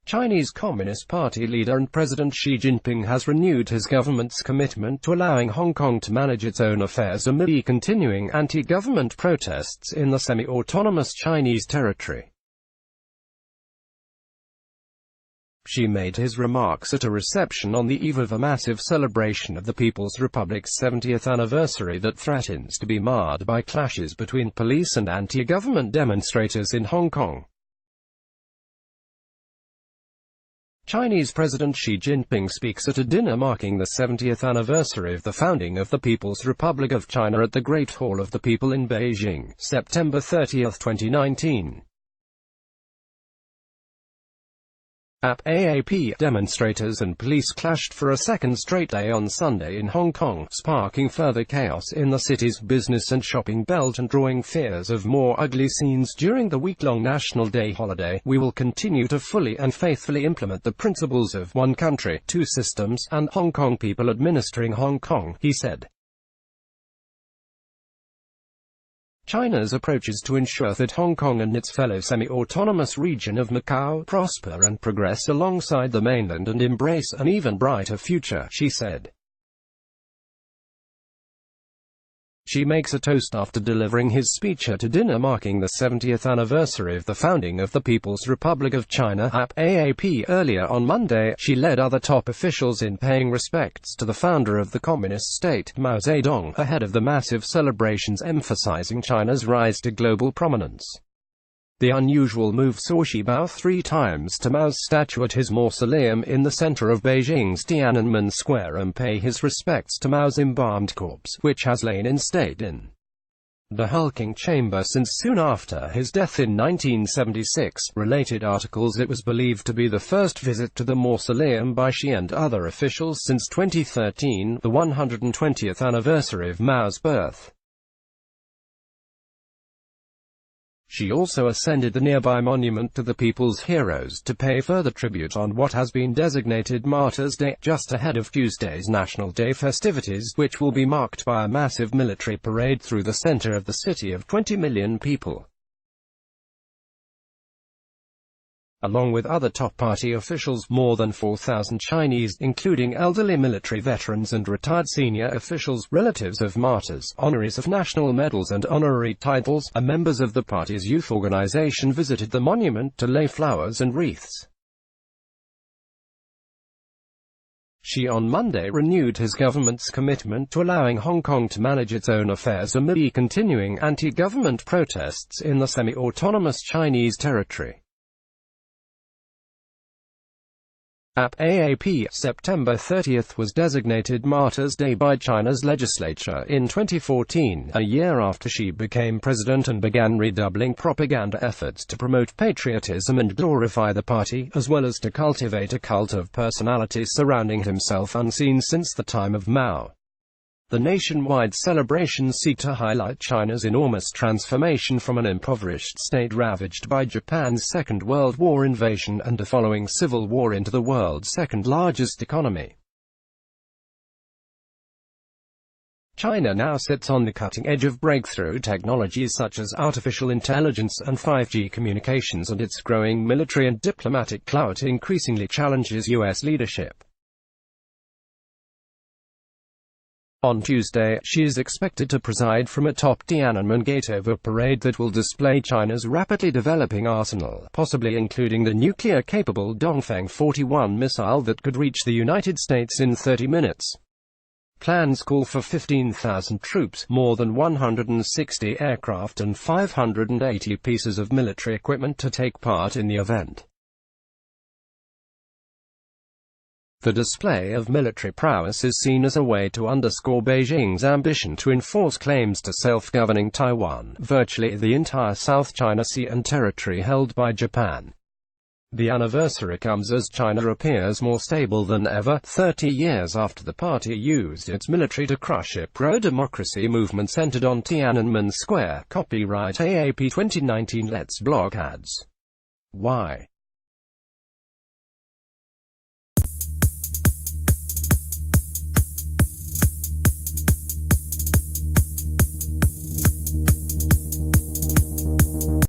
Chinese Communist Party leader and President Xi Jinping has renewed his government's commitment to allowing Hong Kong to manage its own affairs amid the continuing anti-government protests in the semi-autonomous Chinese territory. Xi made his remarks at a reception on the eve of a massive celebration of the People's Republic's 70th anniversary that threatens to be marred by clashes between police and anti-government demonstrators in Hong Kong. Chinese President Xi Jinping speaks at a dinner marking the 70th anniversary of the founding of the People's Republic of China at the Great Hall of the People in Beijing, September 30, 2019. At B.A.C, demonstrators and police clashed for a second straight day on Sunday in Hong Kong, sparking further chaos in the city's business and shopping belt and drawing fears of more ugly scenes during the week-long National Day holiday. "We will continue to fully and faithfully implement the principles of one country, two systems, and Hong Kong people administering Hong Kong," he said. China's approach is to ensure that Hong Kong and its fellow semi-autonomous region of Macau prosper and progress alongside the mainland and embrace an even brighter future, Xi said. Xi makes a toast after delivering his speech at a dinner marking the 70th anniversary of the founding of the People's Republic of China at B.A.C. Earlier on Monday, Xi led other top officials in paying respects to the founder of the communist state, Mao Zedong, ahead of the massive celebrations emphasizing China's rise to global prominence. The unusual move saw Xi bow 3 times to Mao's statue at his mausoleum in the center of Beijing's Tiananmen Square and pay his respects to Mao's embalmed corpse, which has lain in state in the hulking chamber since soon after his death in 1976. Related articles: it was believed to be the first visit to the mausoleum by Xi and other officials since 2013, the 120th anniversary of Mao's birth. Xi also ascended the nearby monument to the People's Heroes to pay further tribute on what has been designated Martyrs' Day, just ahead of Tuesday's National Day festivities, which will be marked by a massive military parade through the center of the city of 20 million people. Along with other top party officials, more than 4,000 Chinese, including elderly military veterans and retired senior officials, relatives of martyrs, honorees of national medals and honorary titles, and members of the party's youth organization visited the monument to lay flowers and wreaths. Xi on Monday renewed his government's commitment to allowing Hong Kong to manage its own affairs amid the continuing anti-government protests in the semi-autonomous Chinese territory. At B.A.C, September 30 was designated Martyrs' Day by China's legislature in 2014, a year after Xi became president and began redoubling propaganda efforts to promote patriotism and glorify the party, as well as to cultivate a cult of personality surrounding himself unseen since the time of Mao. The nationwide celebrations seek to highlight China's enormous transformation from an impoverished state ravaged by Japan's Second World War invasion and a following civil war into the world's second-largest economy. China now sits on the cutting edge of breakthrough technologies such as artificial intelligence and 5G communications, and its growing military and diplomatic clout increasingly challenges U.S. leadership. On Tuesday, Xi is expected to preside from atop Tiananmen Gate over a parade that will display China's rapidly developing arsenal, possibly including the nuclear-capable Dongfeng 41 missile that could reach the United States in 30 minutes. Plans call for 15,000 troops, more than 160 aircraft and 580 pieces of military equipment to take part in the event. The display of military prowess is seen as a way to underscore Beijing's ambition to enforce claims to self-governing Taiwan, virtually the entire South China Sea and territory held by Japan. The anniversary comes as China appears more stable than ever, 30 years after the party used its military to crush a pro-democracy movement centered on Tiananmen Square. Copyright B.A.C 2019. Let's block ads. Why?